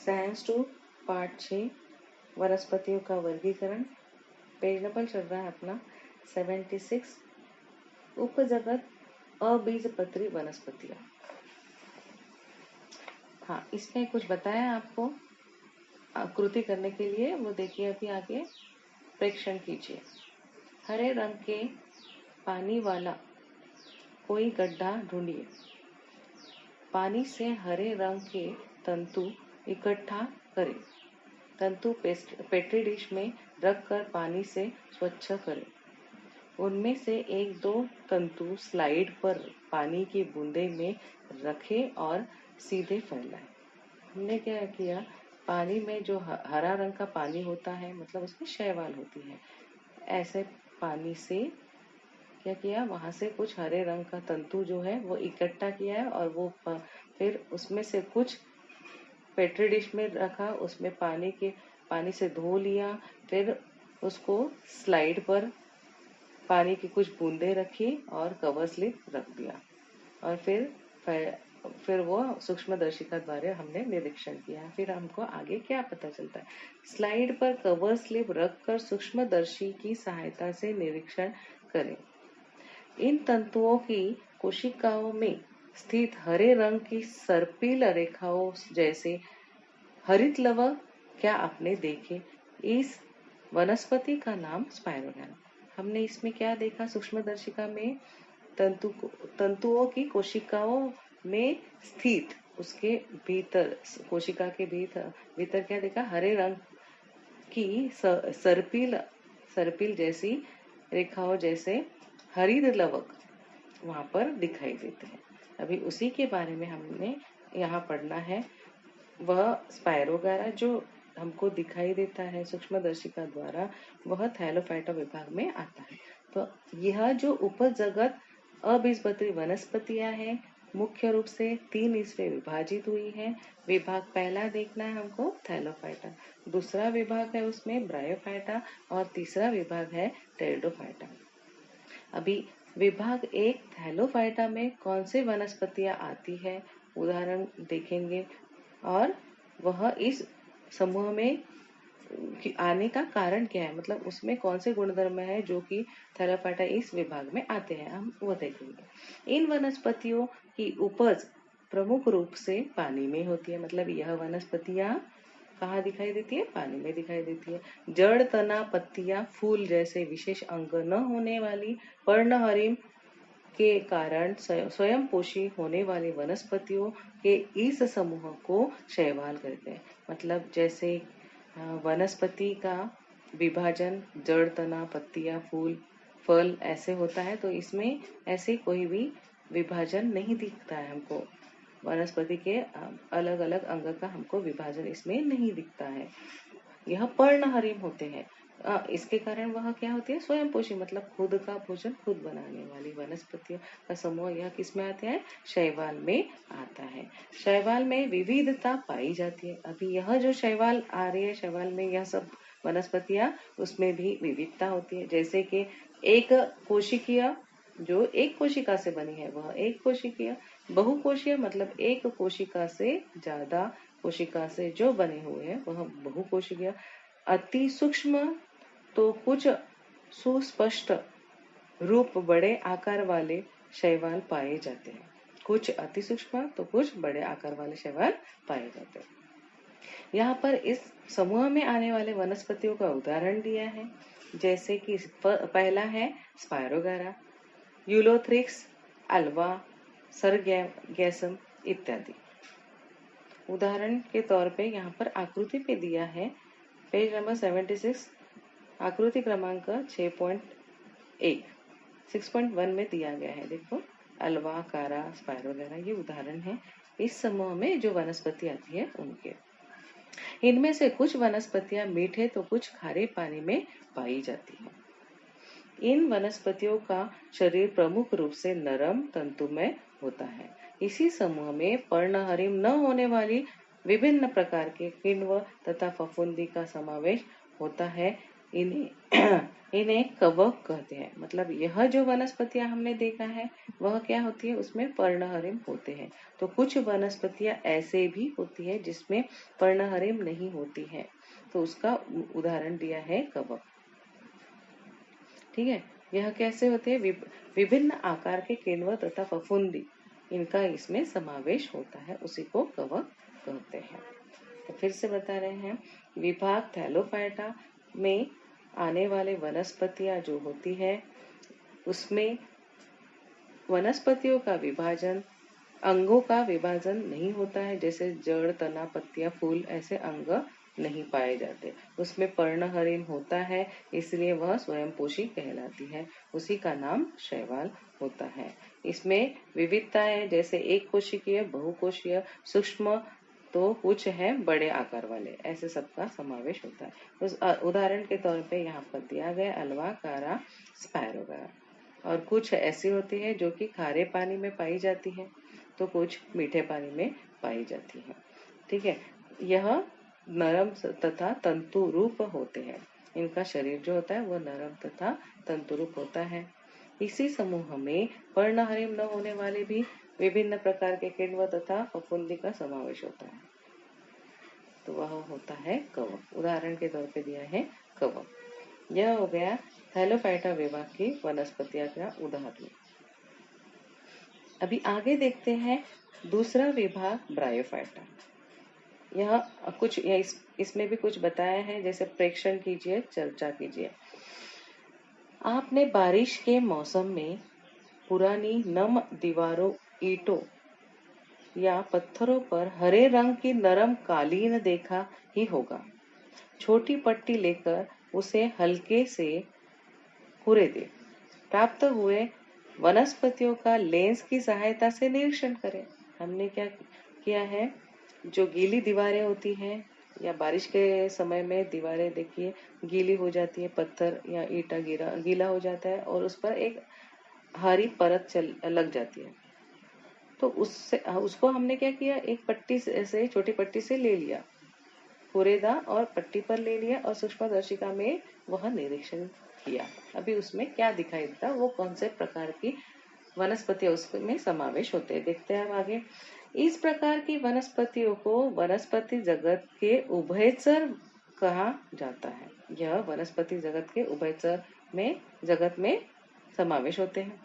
Science 2 part 6 वनस्पतियों का वर्गीकरण। पेज नंबर चल रहा है अपना 76। उपजगत अबीजपत्री वनस्पतियां। हाँ, इसमें कुछ बताया आपको आकृति करने के लिए, वो देखिए अभी आगे प्रेक्षण कीजिए। हरे रंग के पानी वाला कोई गड्ढा ढूंढिए। पानी से हरे रंग के तंतु इकट्ठा करें। तंतु पेट्री डिश में रखकर पानी से स्वच्छ करें। उनमें से एक दो तंतु स्लाइड पर पानी की बूंदे में रखें और सीधे फैलाएं। हमने क्या किया, पानी में जो हरा रंग का पानी होता है, मतलब उसमें शैवाल होती है, ऐसे पानी से क्या किया, वहां से कुछ हरे रंग का तंतु जो है वो इकट्ठा किया है और वो फिर उसमें से कुछ पेट्री डिश में रखा, उसमें पानी से धो लिया, फिर उसको स्लाइड पर पानी की कुछ बूंदे रखी और कवर स्लिप रख दिया और फिर वो सूक्ष्मदर्शिका द्वारा हमने निरीक्षण किया। फिर हमको आगे क्या पता चलता है, स्लाइड पर कवर स्लिप रखकर सूक्ष्मदर्शी की सहायता से निरीक्षण करें। इन तंतुओं की कोशिकाओं में स्थित हरे रंग की सर्पिल रेखाओं जैसे हरित लवक क्या आपने देखे? इस वनस्पति का नाम स्पाइरोगारा। हमने इसमें क्या देखा, सूक्ष्मदर्शिका में तंतुओं की कोशिकाओं में स्थित, उसके भीतर, कोशिका के भीतर क्या देखा, हरे रंग की सर्पिल जैसी रेखाओं जैसे हरित लवक वहां पर दिखाई देते हैं। अभी उसी के बारे में हमने यहाँ पढ़ना है। वह स्पाइरोगारा जो हमको दिखाई देता है सूक्ष्मदर्शिका द्वारा, वह थैलोफाइटा विभाग में आता है। तो यह जो उपजगत अबीजपत्री वनस्पतियां हैं, मुख्य रूप से 3 इसमें विभाजित हुई है। विभाग पहला देखना है हमको, थैलोफाइटा। दूसरा विभाग है उसमें ब्रायोफाइटा और तीसरा विभाग है टेरिडोफाइटा। अभी विभाग 1 थैलोफाइटा में कौन से वनस्पतियां आती है, उदाहरण देखेंगे और वह इस समूह में आने का कारण क्या है, मतलब उसमें कौन से गुणधर्म है जो कि थैलोफाइटा इस विभाग में आते हैं, हम वो देखेंगे। इन वनस्पतियों की उपज प्रमुख रूप से पानी में होती है, मतलब यह वनस्पतियां कहाँ दिखाई देती है, पानी में दिखाई देती है। जड़, तना, पत्तियां, फूल जैसे विशेष अंग न होने वाली पर्णहरिम के कारण स्वयं पोषी होने वाली वनस्पतियों के इस समूह को शैवाल कहते हैं। मतलब जैसे वनस्पति का विभाजन जड़, तना, पत्तियां, फूल, फल ऐसे होता है, तो इसमें ऐसे कोई भी विभाजन नहीं दिखता है हमको। वनस्पति के अलग अलग अंग का हमको विभाजन इसमें नहीं दिखता है। यह पर्णहरिम होते हैं। इसके कारण वह क्या होती है, स्वयं पोषी, मतलब खुद का भोजन खुद बनाने वाली वनस्पतियों का समूह यह किस में आते हैं, शैवाल में आता है। शैवाल में विविधता पाई जाती है। अभी यह जो शैवाल आ रही है, शैवाल में यह सब वनस्पतियां, उसमें भी विविधता होती है। जैसे कि एक कोशिकीय, जो एक कोशिका से बनी है वह एक कोशिकीय, बहुकोशीय मतलब एक कोशिका से ज्यादा कोशिका से जो बने हुए हैं वह बहुकोशिकीय। अति सूक्ष्म तो कुछ सुस्पष्ट रूप बड़े आकार वाले शैवाल पाए जाते हैं। कुछ अति सूक्ष्म तो कुछ बड़े आकार वाले शैवाल पाए जाते हैं। यहाँ पर इस समूह में आने वाले वनस्पतियों का उदाहरण दिया है, जैसे कि पहला है स्पाइरोगारा, यूलोथ्रिक्स, अल्वा, सरगैसम इत्यादि। उदाहरण के तौर पे यहाँ पर आकृति पे दिया है, पेज नंबर 76, आकृति क्रमांक 6.1 6.1 में दिया गया है। देखो, अल्वा, कारा, स्पाइरोगारा, ये उदाहरण है इस समूह में जो वनस्पति आती है उनके। इनमें से कुछ वनस्पतियां मीठे तो कुछ खारे पानी में पाई जाती है। इन वनस्पतियों का शरीर प्रमुख रूप से नरम तंतुमय होता है। इसी समूह में पर्णहरिम न होने वाली विभिन्न प्रकार के किण्व तथा फफूंदी का समावेश होता है। इन्हें इन्हें कवक कहते हैं। मतलब यह जो वनस्पतियां हमने देखा है वह क्या होती है, उसमें पर्णहरिम होते हैं। तो कुछ वनस्पतियां ऐसे भी होती है जिसमें पर्णहरिम नहीं होती है, तो उसका उदाहरण दिया है कवक। ठीक है, यह कैसे होते हैं, विभिन्न आकार के किण्व तथा फफूंदी, इनका इसमें समावेश होता है, उसी को कवक कहते हैं। तो फिर से बता रहे हैं, विभाग थैलोफाइटा में आने वाले वनस्पतियां जो होती है उसमें वनस्पतियों का विभाजन, अंगों का विभाजन नहीं होता है। जैसे जड़, तना, पत्तियां, फूल, ऐसे अंग नहीं पाए जाते। उसमें पर्णहरिम होता है, इसलिए वह स्वयंपोषी कहलाती है, उसी का नाम शैवाल होता है। इसमें विविधता है, जैसे एक कोशिकीय, बहुकोशीय, सूक्ष्म, तो कुछ है बड़े आकार वाले, ऐसे सबका समावेश होता है। उस उदाहरण के तौर पे यहाँ पर दिया गया अल्वाकारा स्पायरोगारा। और कुछ ऐसी होती है जो कि खारे पानी में पाई जाती है, तो कुछ मीठे पानी में पाई जाती है। ठीक है, यह नरम तथा तंतु रूप होते हैं। इनका शरीर जो होता है वह नरम तथा तंतु रूप होता है। इसी समूह में पर्णहरिम न होने वाले भी विभिन्न प्रकार के किण्व तथा फफूंदी का समावेश होता है, तो वह होता है कवक। उदाहरण के तौर पे दिया है कवक। यह हो गया थैलोफाइटा विभाग की वनस्पतियां का उदाहरण। अभी आगे देखते हैं दूसरा विभाग ब्रायोफाइटा। यह कुछ इसमें भी कुछ बताया है, जैसे प्रेक्षण कीजिए, चर्चा कीजिए। आपने बारिश के मौसम में पुरानी नम दीवारों, ईंटों या पत्थरों पर हरे रंग की नरम कालीन देखा ही होगा। छोटी पट्टी लेकर उसे हल्के से कुरेदे। प्राप्त हुए वनस्पतियों का लेंस की सहायता से निरीक्षण करें। हमने क्या किया है, जो गीली दीवारें होती हैं या बारिश के समय में दीवारें देखिए गीली हो जाती है, पत्थर या ईंटा गीला हो जाता है और उस पर एक हरी परत लग जाती है। तो उसको हमने क्या किया, एक पट्टी से, छोटी पट्टी से ले लिया, कुरेदा और पट्टी पर ले लिया और सूक्ष्मदर्शिका में वह निरीक्षण किया। अभी उसमें क्या दिखाई देता, वो कौन से प्रकार की वनस्पतियां उसमें समावेश होते हैं, देखते हैं अब आगे। इस प्रकार की वनस्पतियों को वनस्पति जगत के उभयचर कहा जाता है। यह वनस्पति जगत के उभयचर में जगत में समावेश होते हैं,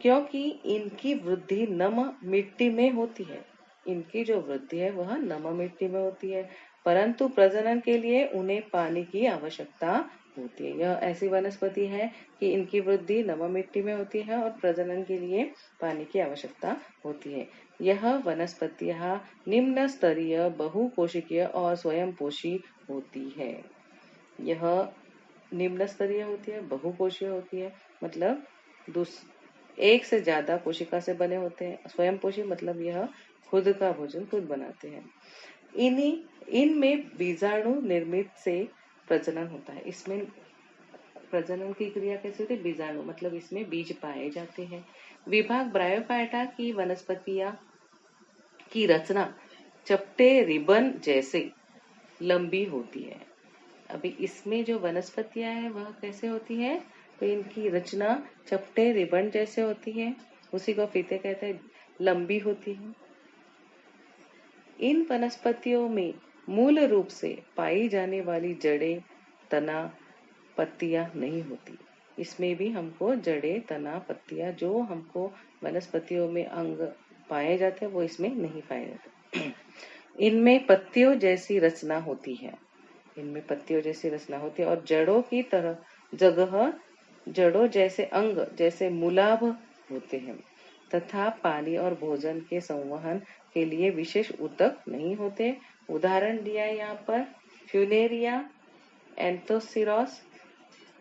क्योंकि इनकी वृद्धि नम मिट्टी में होती है। इनकी जो वृद्धि है वह नम मिट्टी में होती है, परंतु प्रजनन के लिए उन्हें पानी की आवश्यकता होती है। यह ऐसी वनस्पति है कि इनकी वृद्धि नम मिट्टी में होती है और प्रजनन के लिए पानी की आवश्यकता होती है। यह वनस्पतियां निम्न स्तरीय, बहुकोशिकीय और स्वयंपोषी होती है। यह निम्न स्तरीय होती है, बहुकोशीय होती है, मतलब एक से ज्यादा कोशिका से बने होते हैं। स्वयंपोषी मतलब यह खुद का भोजन खुद बनाते हैं। इनमें बीजाणु निर्मित से प्रजनन होता है। इसमें प्रजनन की क्रिया कैसे होती है, बीजाणु मतलब इसमें बीज पाए जाते हैं। विभाग ब्रायोफाइटा की वनस्पतियां की रचना चपटे रिबन जैसे लंबी होती है। अभी इसमें जो वनस्पतियां हैं वह कैसे होती है, तो इनकी रचना चपटे रिबन जैसे होती है, उसी को फीते कहते हैं, लंबी होती है। इन वनस्पतियों में मूल रूप से पाई जाने वाली जड़ें, तना, पत्तियां नहीं होती। इसमें भी हमको जड़ें, तना, पत्तियां जो हमको वनस्पतियों में अंग पाए जाते हैं वो इसमें नहीं पाए जाते। इनमें पत्तियों जैसी रचना होती है, इनमें पत्तियों जैसी रचना होती है और जड़ों की तरह जगह जड़ों जैसे अंग जैसे मूलाभ होते हैं, तथा पानी और भोजन के संवहन के लिए विशेष ऊतक नहीं होते। उदाहरण दिया है यहाँ पर फ्यूनेरिया, एंथोसिरोस,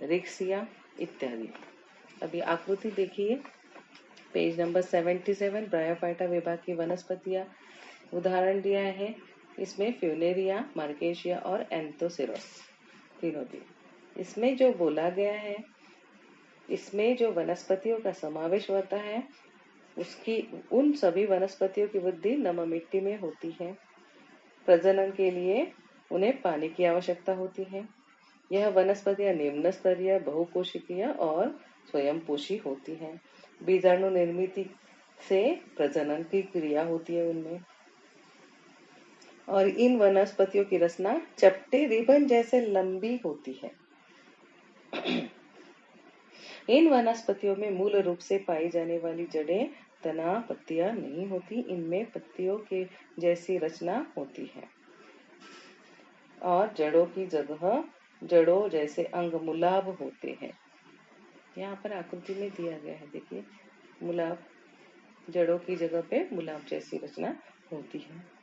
रिक्सिया इत्यादि। अभी आकृति देखिए, पेज नंबर 77, ब्रायोफाइटा विभाग की वनस्पतियां। उदाहरण दिया है, इसमें फ्यूनेरिया, मार्केशिया और एंथोसिरोस तीनों दी। इसमें जो बोला गया है, इसमें जो वनस्पतियों का समावेश होता है उसकी उन सभी वनस्पतियों की वृद्धि नम मिट्टी में होती है। प्रजनन के लिए उन्हें पानी की आवश्यकता होती है। यह वनस्पतियां निम्न स्तरीय, बहुकोशिकीय और स्वयंपोषी होती हैं। बीजाणु निर्मित से प्रजनन की क्रिया होती है उनमें। और इन वनस्पतियों की रचना चपटे रिबन जैसे लंबी होती है। इन वनस्पतियों में मूल रूप से पाई जाने वाली जड़ें, तना, पत्तियां नहीं होती। इनमें पत्तियों के जैसी रचना होती है और जड़ों की जगह जड़ों जैसे अंग मुलाब होते हैं। यहाँ पर आकृति में दिया गया है, देखिए मुलाब, जड़ों की जगह पे मुलाब जैसी रचना होती है।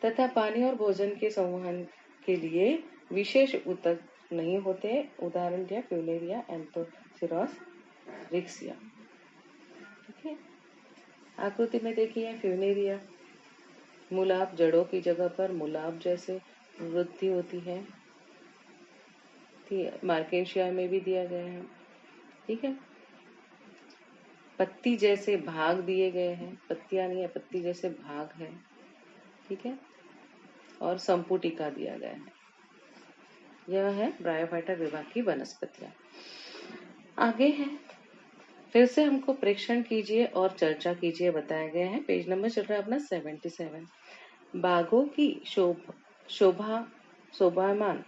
तथा पानी और भोजन के संवहन के लिए विशेष ऊतक नहीं होते। उदाहरण दिया फ्यूलेरिया, एंथोसिरॉस, रिक्सिया। ठीक है, आकृति में देखिए फ्यूनेरिया, मुलाब, जड़ों की जगह पर मुलाब जैसे वृद्धि होती है। मार्केशिया में भी दिया गया है। ठीक है, पत्ती जैसे भाग दिए गए हैं, पत्तियां नहीं है, पत्ती जैसे भाग है। ठीक है, और संपुटिका दिया गया है। यह है ब्रायोफाइटा विभाग की वनस्पतियां। आगे है, फिर से हमको प्रेक्षण कीजिए और चर्चा कीजिए बताया गया है। पेज नंबर चल रहा है अपना 77। बागों की शोभामान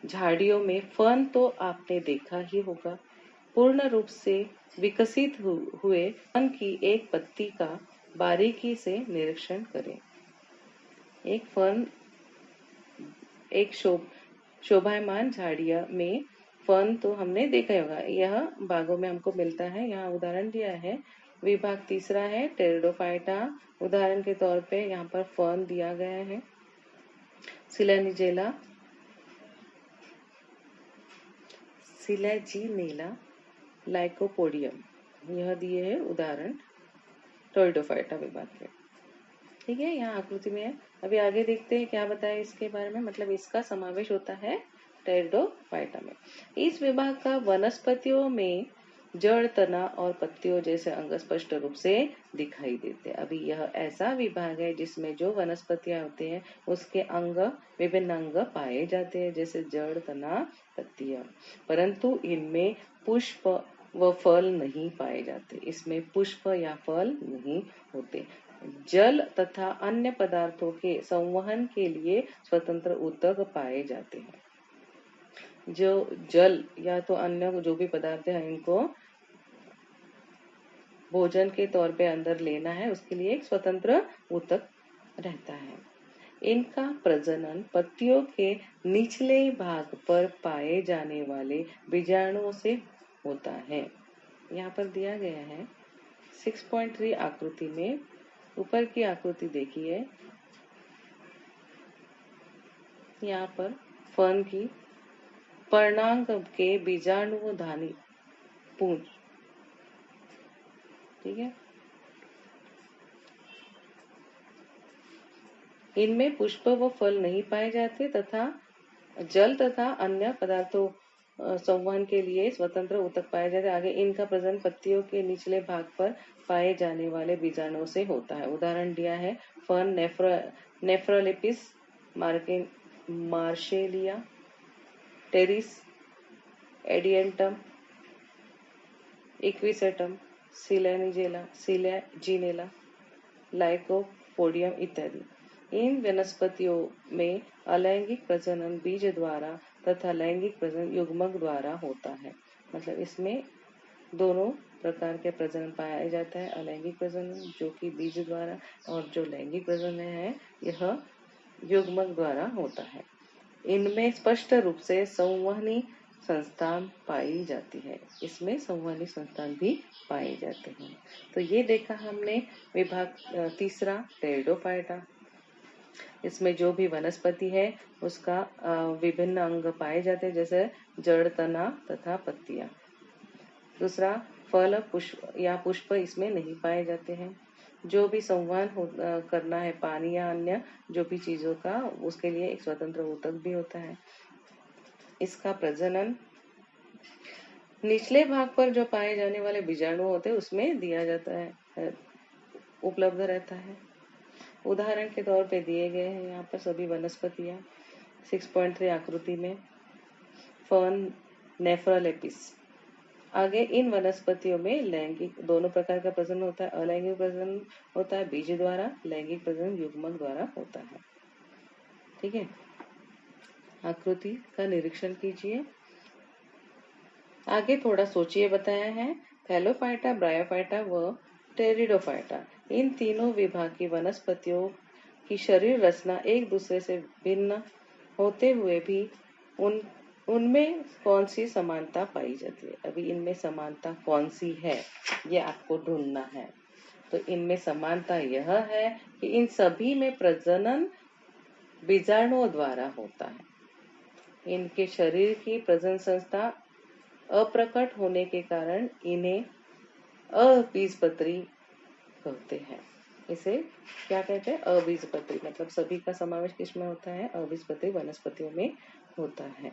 झाड़ियों में फर्न तो आपने देखा ही होगा। पूर्ण रूप से विकसित हुए फर्न की एक पत्ती का बारीकी से निरीक्षण करें। एक फर्न, एक शोभायमान झाड़िया में फर्न तो हमने देखा ही होगा। यह बागों में हमको मिलता है। यहाँ उदाहरण दिया है, विभाग तीसरा है टेरिडोफाइटा। उदाहरण के तौर पे यहाँ पर फर्न दिया गया है, सिलेनिजेला, सिलेजिनेला, लाइकोपोडियम। यह दिए है उदाहरण टेरिडोफाइटा विभाग के। ठीक है, यहाँ आकृति में है। अभी आगे देखते हैं क्या बताया इसके बारे में, मतलब इसका समावेश होता है टेरिडोफाइटा में। इस विभाग का वनस्पतियों में जड़, तना और पत्तियों जैसे अंग स्पष्ट रूप से दिखाई देते हैं। अभी यह ऐसा विभाग है जिसमें जो वनस्पतियां होते हैं उसके अंग, विभिन्न अंग पाए जाते हैं, जैसे जड़, तना, पत्तियां, परंतु इनमें पुष्प व फल नहीं पाए जाते। इसमें पुष्प या फल नहीं होते। जल तथा अन्य पदार्थों के संवहन के लिए स्वतंत्र ऊतक पाए जाते हैं। जो जल या तो अन्य जो भी पदार्थ है इनको भोजन के तौर पे अंदर लेना है, उसके लिए एक स्वतंत्र ऊतक रहता है। इनका प्रजनन पत्तियों के निचले भाग पर पाए जाने वाले बीजाणुओं से होता है। यहाँ पर दिया गया है 6.3 आकृति में। ऊपर की आकृति देखिए, यहाँ पर फर्न की पर्णांग के बीजाणुधानी पूंछ। ठीक है, इनमें पुष्प व फल नहीं पाए जाते तथा जल तथा अन्य पदार्थों संवहन के लिए स्वतंत्र ऊतक पाए जाते हैं। आगे इनका प्रजनन पत्तियों के निचले भाग पर पाए जाने वाले बीजाणुओं से होता है। उदाहरण दिया है fern nephrolepis, marsilea, pteris adiantum, equisetum, selaginella, lycopodium इत्यादि। इन वनस्पतियों में अलैंगिक प्रजनन बीज द्वारा तथा लैंगिक प्रजनन युग्मक द्वारा होता है। मतलब इसमें दोनों प्रकार के प्रजनन पाया जाता है। अलैंगिक प्रजनन जो कि बीज द्वारा, और जो लैंगिक प्रजनन है यह युग्मक द्वारा होता है। इनमें स्पष्ट रूप से संवहनी संस्थान पाई जाती है। इसमें संवहनी संस्थान भी पाए जाते हैं। तो ये देखा हमने विभाग तीसरा टेरिडोफाइटा। इसमें जो भी वनस्पति है उसका विभिन्न अंग पाए जाते हैं, जैसे जड़, तना तथा पत्तियां। दूसरा, फल, पुष्प या पुष्प इसमें नहीं पाए जाते हैं। जो भी संवहन करना है पानी या अन्य जो भी चीजों का, उसके लिए एक स्वतंत्र ऊतक भी होता है। इसका प्रजनन निचले भाग पर जो पाए जाने वाले बीजाणु होते हैं उसमें दिया जाता है, उपलब्ध रहता है। उदाहरण के तौर पे दिए गए हैं यहाँ पर सभी वनस्पतियां 6.3 आकृति में। Fern, nephrolepis. आगे इन वनस्पतियों में लैंगिक दोनों प्रकार का प्रजनन होता है। अलैंगिक प्रजनन होता है बीज द्वारा, लैंगिक प्रजनन युग्मक द्वारा होता है। ठीक है, आकृति का निरीक्षण कीजिए। आगे थोड़ा सोचिए बताया है। थैलोफाइटा, ब्रायोफाइटा व टेरिडोफाइटा, इन तीनों विभाग की वनस्पतियों की शरीर रचना एक दूसरे से भिन्न होते हुए भी उनमें कौन सी समानता पाई जाती है। अभी इनमें समानता कौन सी है ये आपको ढूंढना है। तो इनमें समानता यह है कि इन सभी में प्रजनन बीजाणुओं द्वारा होता है। इनके शरीर की प्रजनन संस्था अप्रकट होने के कारण इन्हें अबीजपत्री कहते हैं। इसे क्या कहते हैं? अबीजपत्री। मतलब सभी का समावेश किसमें होता है? अबीजपत्री वनस्पतियों में होता है।